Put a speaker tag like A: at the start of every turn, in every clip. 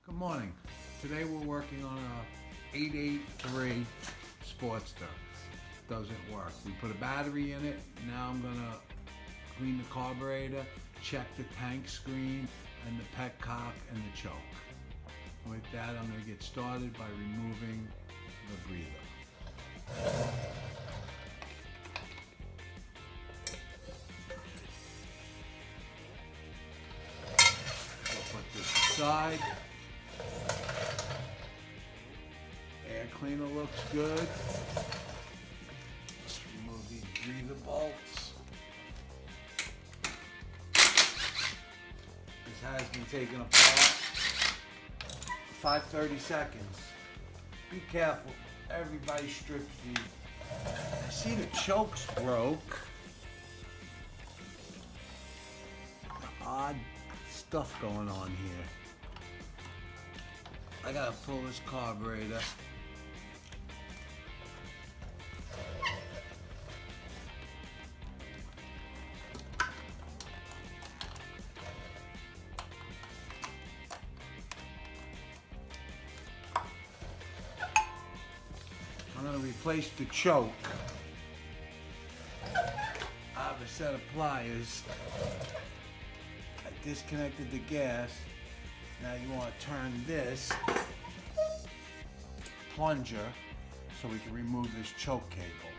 A: Good morning. Today we're working on a 883 Sportster. Doesn't work. We put a battery in it. Now I'm gonna clean the carburetor, check the tank screen and the petcock and the choke. With that, I'm gonna get started by removing the breather. We'll put this aside. Air cleaner looks good. Let's remove these breather bolts. This has been taken apart. 30 seconds. Be careful. Everybody strips these. I see the chokes broke. Odd stuff going on here. I gotta pull this carburetor. I'm going to replace the choke. I have a set of pliers. I disconnected the gas. Now you want to turn this plunger so we can remove this choke cable.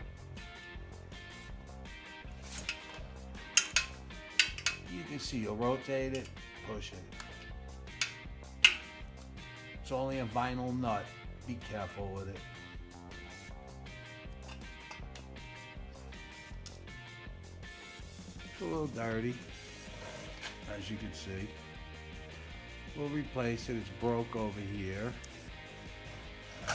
A: You can see you'll rotate it, push it. It's only a vinyl nut. Be careful with it. It's a little dirty, as you can see. We'll replace it. It's broke over here. I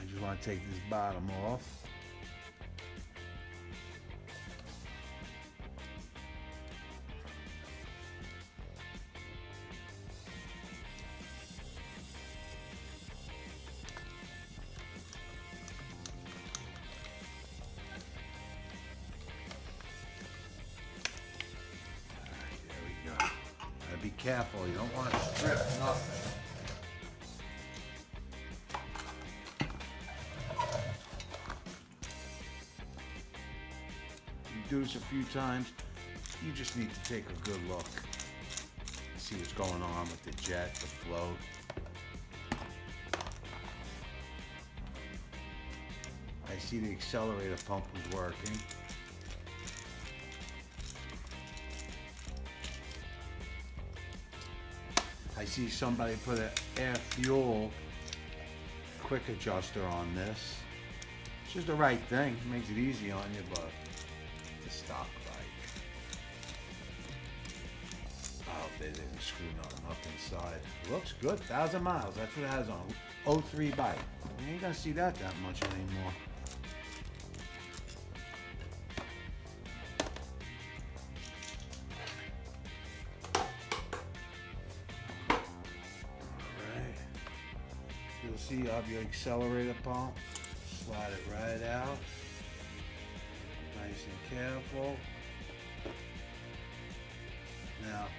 A: just want to take this bottom off. Be careful, you don't want to strip nothing. You do this a few times, you just need to take a good look. See what's going on with the jet, the float. I see the accelerator pump was working. I see somebody put an air fuel quick adjuster on this. It's just the right thing. It makes it easy on you, but the stock bike. I hope they didn't screw nothing up inside. Looks good, 1,000 miles. That's what it has on. 03 bike. You ain't gonna see that much anymore. You'll see you have your accelerator pump. Slide it right out. Nice and careful. Now,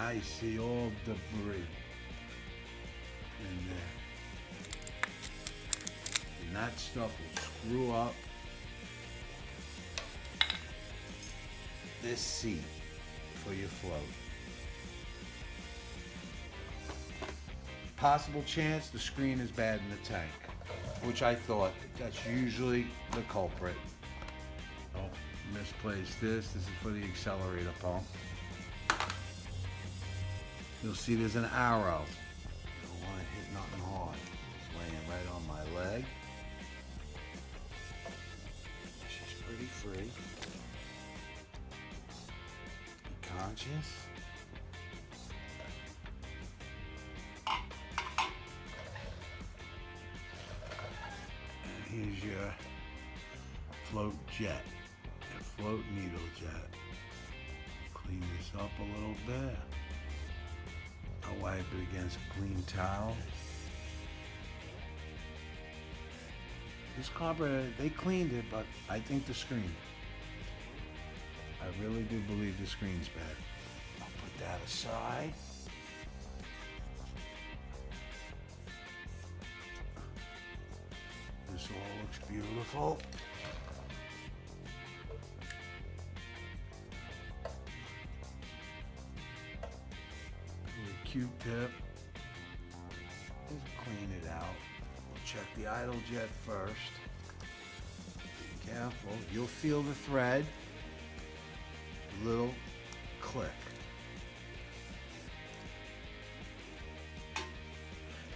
A: I see all debris in there. And that stuff will screw up this seat for your float. Possible chance the screen is bad in the tank, which I thought. That's usually the culprit. Oh, misplaced this. This is for the accelerator pump. You'll see there's an arrow. You don't want to hit nothing hard. It's laying right on my leg. She's pretty free. Be conscious. Here's your float jet, your float needle jet. Clean this up a little bit. wipe it against a clean towel. This carburetor, they cleaned it, but I think the screen. I really do believe the screen's bad. I'll put that aside. This all looks beautiful. Q-tip. Just clean it out. We'll check the idle jet first. Be careful. You'll feel the thread. Little click.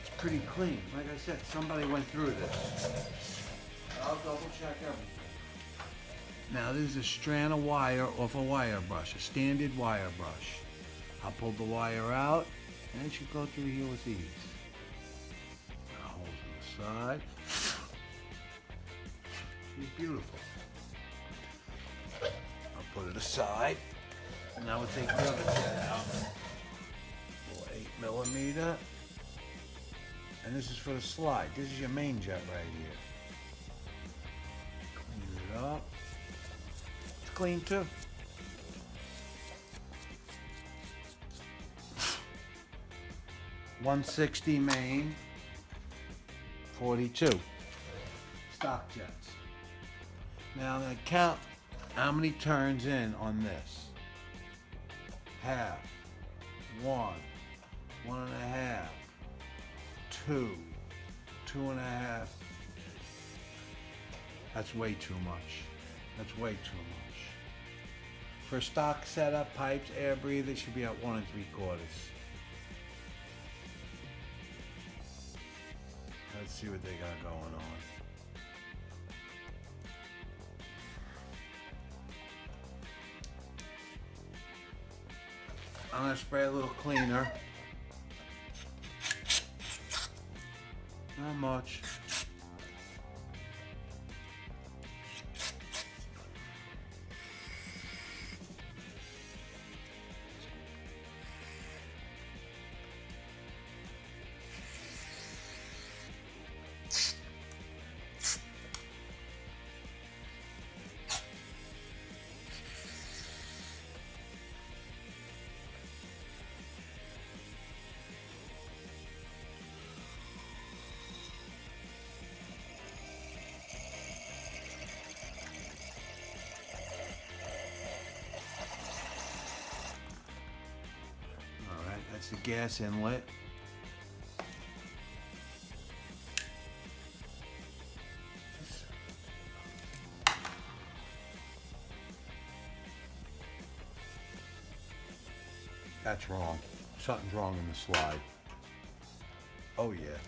A: It's pretty clean. Like I said, somebody went through this. I'll double check everything. Now this is a strand of wire off a wire brush, a standard wire brush. I'll pull the wire out and it should go through here with ease. Now hold it aside. She's beautiful. I'll put it aside. And now we'll take the other jet out. Little 8mm. And this is for the slide. This is your main jet right here. Clean it up. It's clean too. .160 main, 42 stock jets. Now I'm going to count how many turns in on this. Half, 1, 1.5, 2, 2.5. That's way too much. That's way too much. For stock setup, pipes, air breather, should be at 1 3/4. Let's see what they got going on. I'm going to spray a little cleaner. Not much. That's the gas inlet. That's wrong. Something's wrong in the slide. Oh yeah.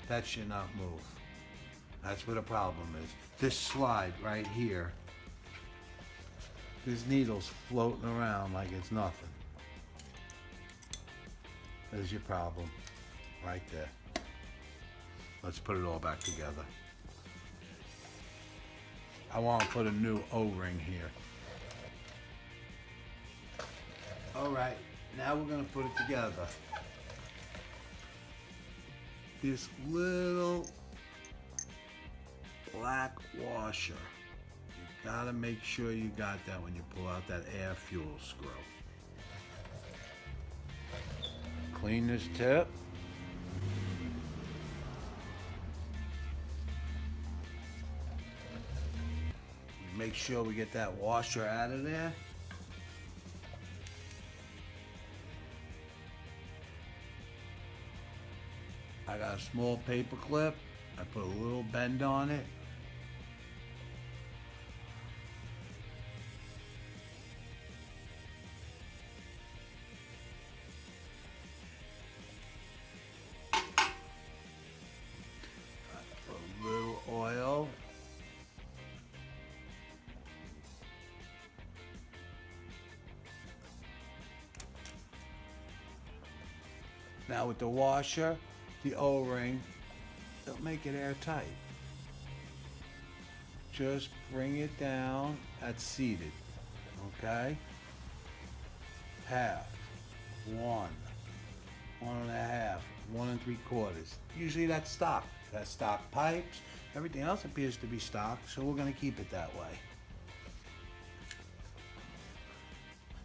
A: That should not move. That's what the problem is. This slide right here, this needle's floating around like it's nothing. There's your problem, right there. Let's put it all back together. I want to put a new O-ring here. All right, now we're going to put it together. This little black washer, you gotta make sure you got that when you pull out that air fuel screw. Clean this tip. Make sure we get that washer out of there. I got a small paper clip. I put a little bend on it. A little oil. Now with the washer, the O-ring, it'll make it airtight. Just bring it down at seated, okay? Half, 1, 1.5, 1 3/4. Usually that's stock. That's stock pipes. Everything else appears to be stock, so we're going to keep it that way.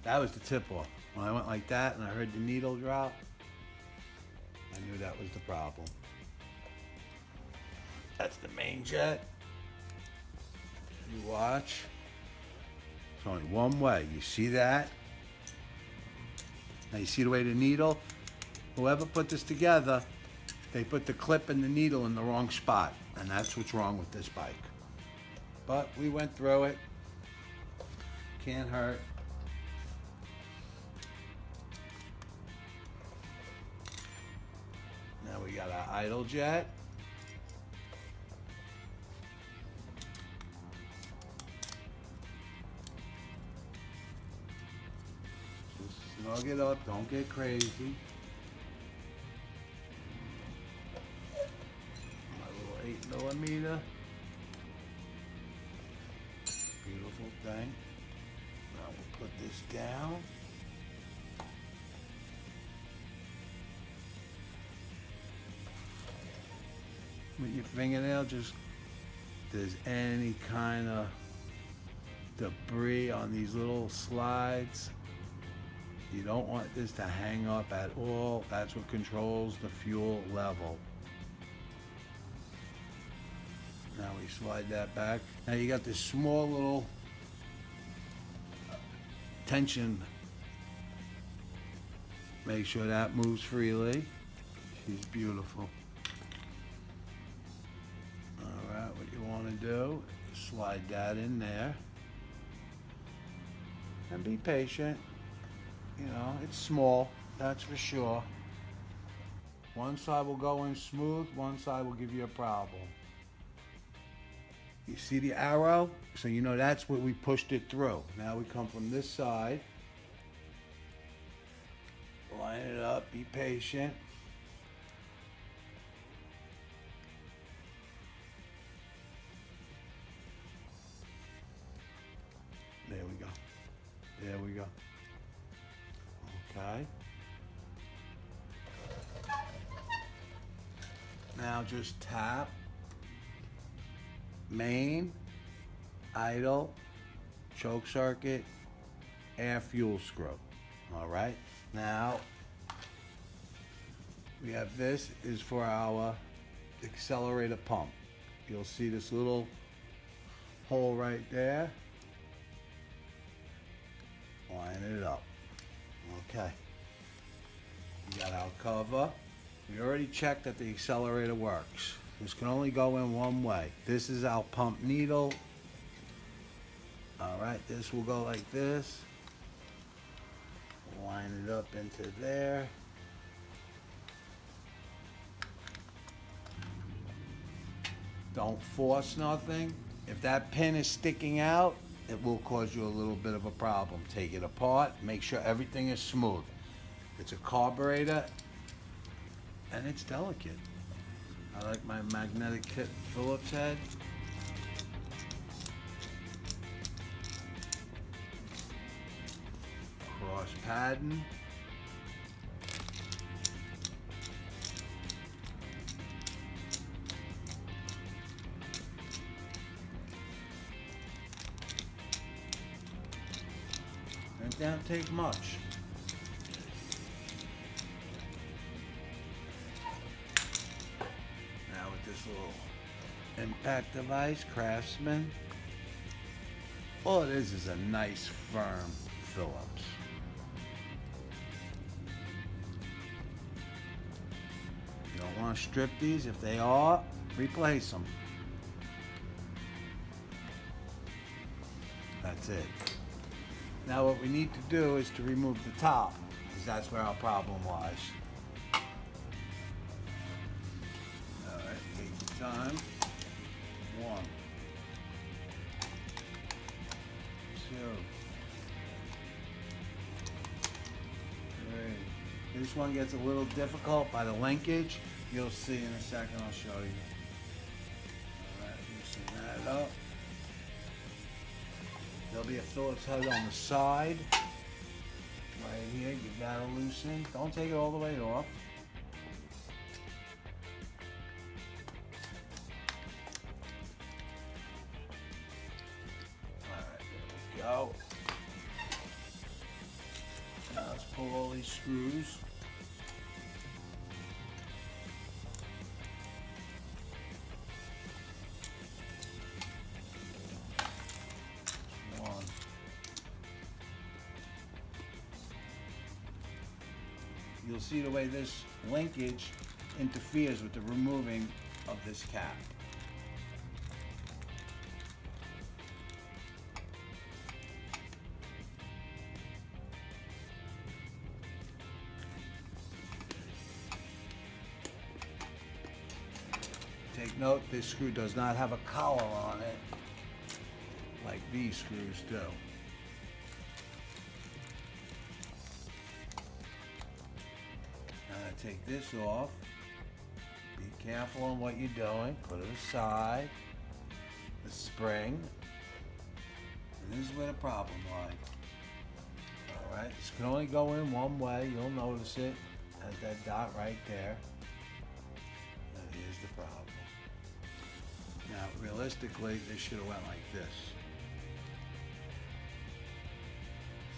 A: That was the tip off. When I went like that and I heard the needle drop, I knew that was the problem. That's the main jet. You watch. It's only one way. You see that? Now you see the way the needle? Whoever put this together, they put the clip and the needle in the wrong spot. And that's what's wrong with this bike. But we went through it. Can't hurt. Now we got our idle jet. Just snug it up, don't get crazy. My little 8mm. Beautiful thing. Now we'll put this down. With your fingernail, just if there's any kind of debris on these little slides, you don't want this to hang up at all. That's what controls the fuel level. Now we slide that back. Now you got this small little tension. Make sure that moves freely. She's beautiful. What you want to do is slide that in there and be patient. You know, it's small, that's for sure. One side will go in smooth, one side will give you a problem. You see the arrow? So you know that's what we pushed it through. Now we come from this side, line it up, be patient. There we go. There we go. Okay. Now just tap main, idle, choke circuit, air fuel screw. All right. Now we have this is for our accelerator pump. You'll see this little hole right there. Line it up. Okay. We got our cover. We already checked that the accelerator works. This can only go in one way. This is our pump needle. All right, this will go like this. Line it up into there. Don't force nothing. If that pin is sticking out, it will cause you a little bit of a problem. Take it apart, make sure everything is smooth. It's a carburetor and it's delicate. I like my magnetic tip Phillips head. Cross padding. It don't take much. Now with this little impact device, Craftsman, all it is a nice firm Phillips. You don't want to strip these. If they are, replace them. That's it. Now what we need to do is to remove the top, because that's where our problem was. Alright, take your time. 1, 2, 3. This one gets a little difficult by the linkage. You'll see in a second, I'll show you. Alright, loosen that up. There'll be a Phillips head on the side, Right here, give that a loosen. Don't take it all the way off. Alright, there we go. Now let's pull all these screws. You'll see the way this linkage interferes with the removing of this cap. Take note, this screw does not have a collar on it like these screws do. Take this off. Be careful on what you're doing. Put it aside. The spring. And this is where the problem lies. Alright, this can only go in one way. You'll notice it. Has that dot right there. And here's the problem. Now, realistically, this should have went like this.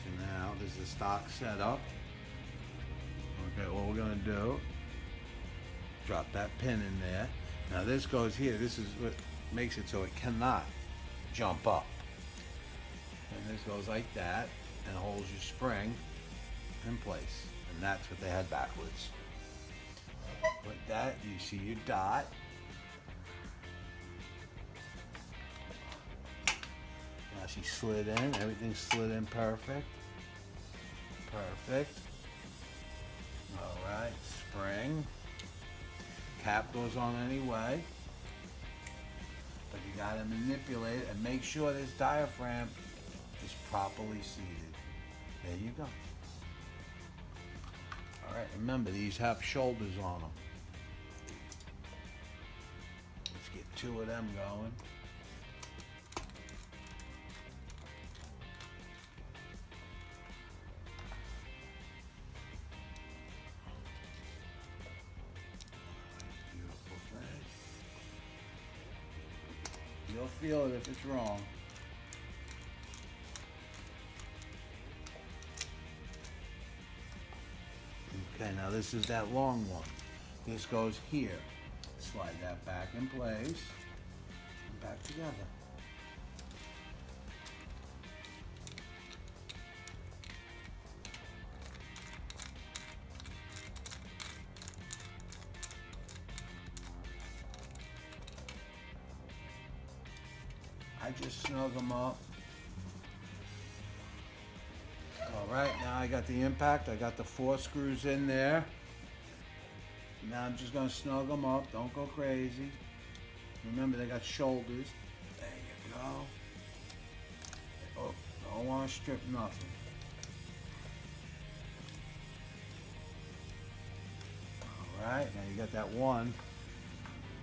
A: So now, this is the stock setup. Okay, what we're going to do, drop that pin in there. Now this goes here. This is what makes it so it cannot jump up. And this goes like that and holds your spring in place. And that's what they had backwards. With that, you see your dot. Now she slid in. Everything slid in perfect. Perfect. Alright, spring. Cap goes on anyway. But you gotta manipulate it and make sure this diaphragm is properly seated. There you go. Alright, remember these have shoulders on them. Let's get 2 of them going. You'll feel it if it's wrong. Okay, now this is that long one. This goes here. Slide that back in place and back together. I just snug them up. All right, now I got the impact. I got the 4 screws in there. Now I'm just gonna snug them up. Don't go crazy. Remember, they got shoulders. There you go. Oh, don't want to strip nothing. All right, now you got that one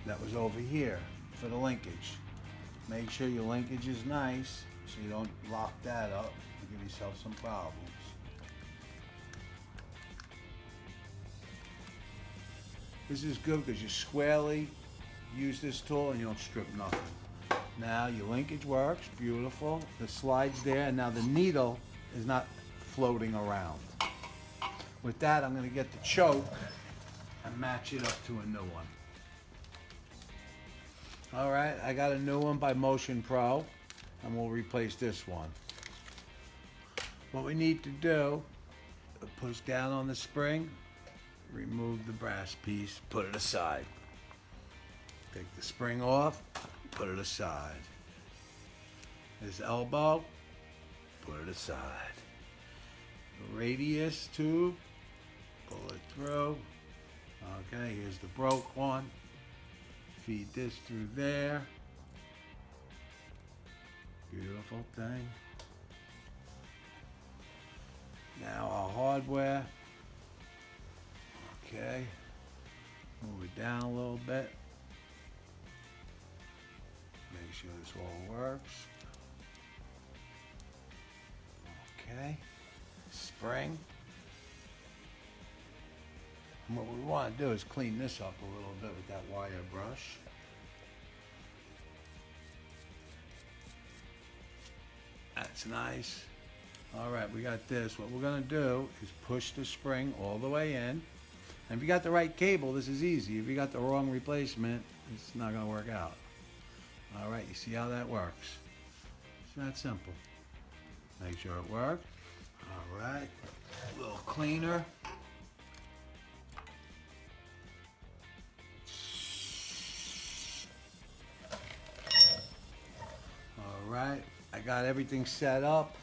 A: that was over here for the linkage. Make sure your linkage is nice so you don't lock that up and give yourself some problems. This is good because you squarely use this tool and you don't strip nothing. Now your linkage works, beautiful. The slide's there, and now the needle is not floating around. With that, I'm going to get the choke and match it up to a new one. Alright, I got a new one by Motion Pro, and we'll replace this one. What we need to do, push down on the spring, remove the brass piece, put it aside. Take the spring off, put it aside. This elbow, put it aside. The radius tube, pull it through. Okay, here's the broke one. Feed this through there. Beautiful thing. Now our hardware. Okay. Move it down a little bit. Make sure this all works. Okay. Spring. And what we want to do is clean this up a little bit with that wire brush. That's nice. All right, we got this. What we're gonna do is push the spring all the way in. And if you got the right cable, this is easy. If you got the wrong replacement, it's not gonna work out. All right, you see how that works? It's that simple. Make sure it works. All right, a little cleaner. All right, I got everything set up.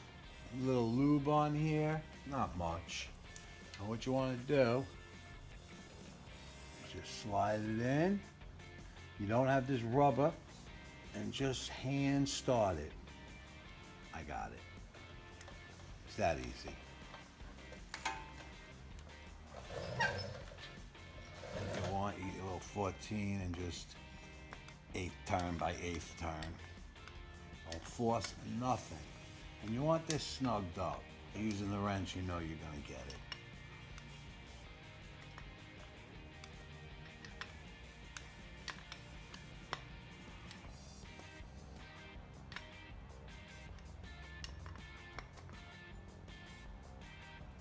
A: A little lube on here, not much. And what you want to do is just slide it in. You don't have this rubber, and just hand start it. I got it. It's that easy. If you want, you go 14 and just 8th turn by 8th turn. Don't force nothing. And you want this snugged up. Using the wrench, you know you're gonna get it.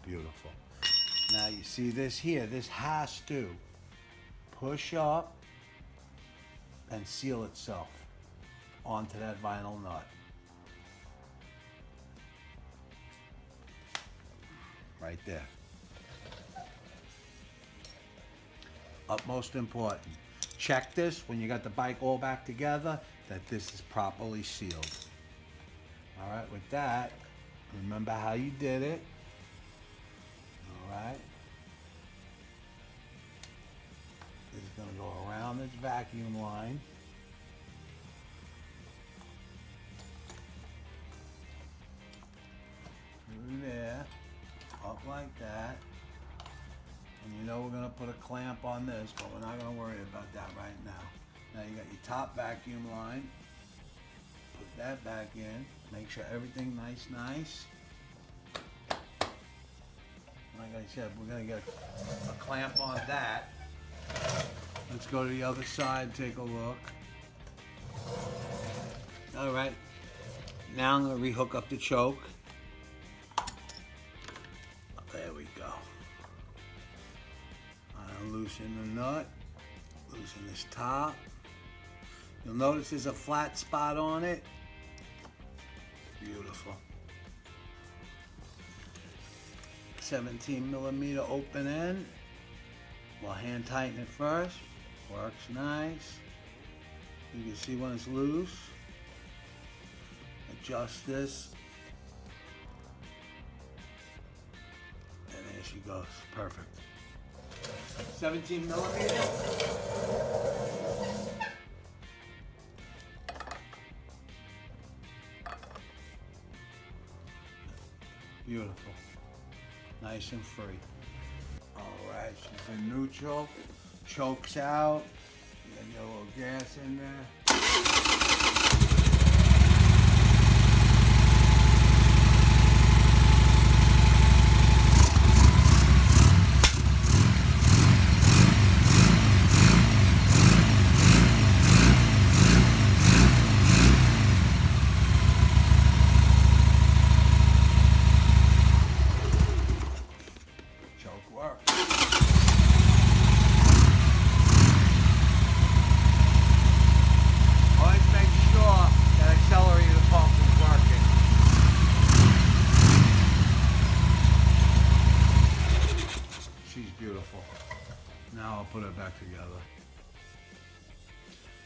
A: Beautiful. Now you see this here, this has to push up and seal itself onto that vinyl nut. Right there. Utmost important. Check this when you got the bike all back together that this is properly sealed. All right, with that, remember how you did it. All right. This is going to go around this vacuum line. Through there. Up like that. And you know we're going to put a clamp on this, but we're not going to worry about that right now. Now you got your top vacuum line. Put that back in. Make sure everything nice. Like I said, we're going to get a clamp on that. Let's go to the other side, take a look. All right. Now I'm going to rehook up the choke. There we go. I'll loosen the nut, loosen this top. You'll notice there's a flat spot on it. Beautiful. 17mm open end. We'll hand tighten it first. Works nice. You can see when it's loose. Adjust this. And there she goes. Perfect. 17mm. Beautiful. Nice and free. All right, she's in neutral. Chokes out. You got your little gas in there. Beautiful. Now I'll put it back together.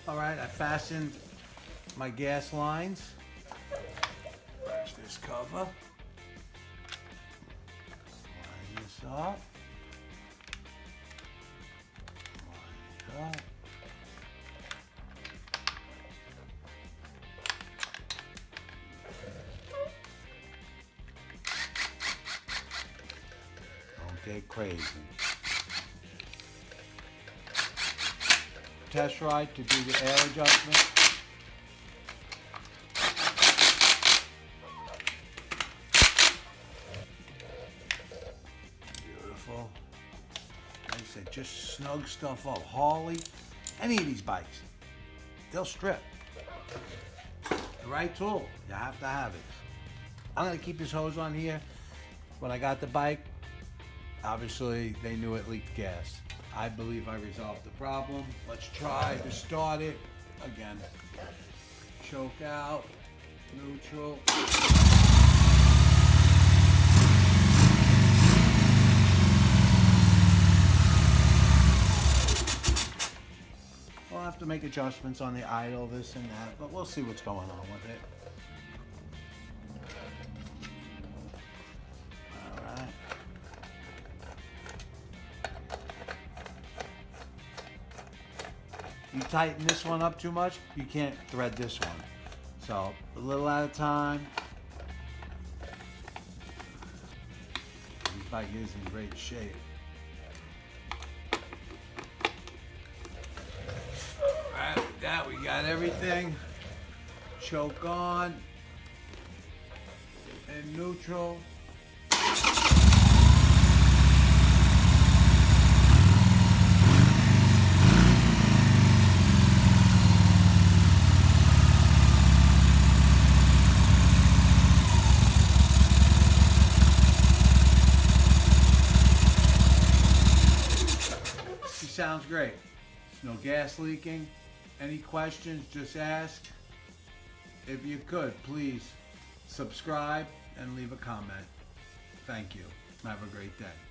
A: All right, I fastened my gas lines. There's this cover. Line this up. Line it up. Don't get crazy. Test ride to do the air adjustment. Beautiful. like I said, just snug stuff up. Harley, any of these bikes, they'll strip. The right tool, you have to have it. I'm gonna keep this hose on here. When I got the bike, obviously they knew it leaked gas. I believe I resolved the problem. Let's try to start it again. Choke out, neutral. We'll have to make adjustments on the idle, this and that, but we'll see what's going on with it. All right. You tighten this one up too much, you can't thread this one. So, a little at a time. This bike is in great shape. Alright, with that we got everything. Choke on. And neutral. Sounds great. There's no gas leaking. Any questions, just ask. If you could, please subscribe and leave a comment. Thank you. Have a great day.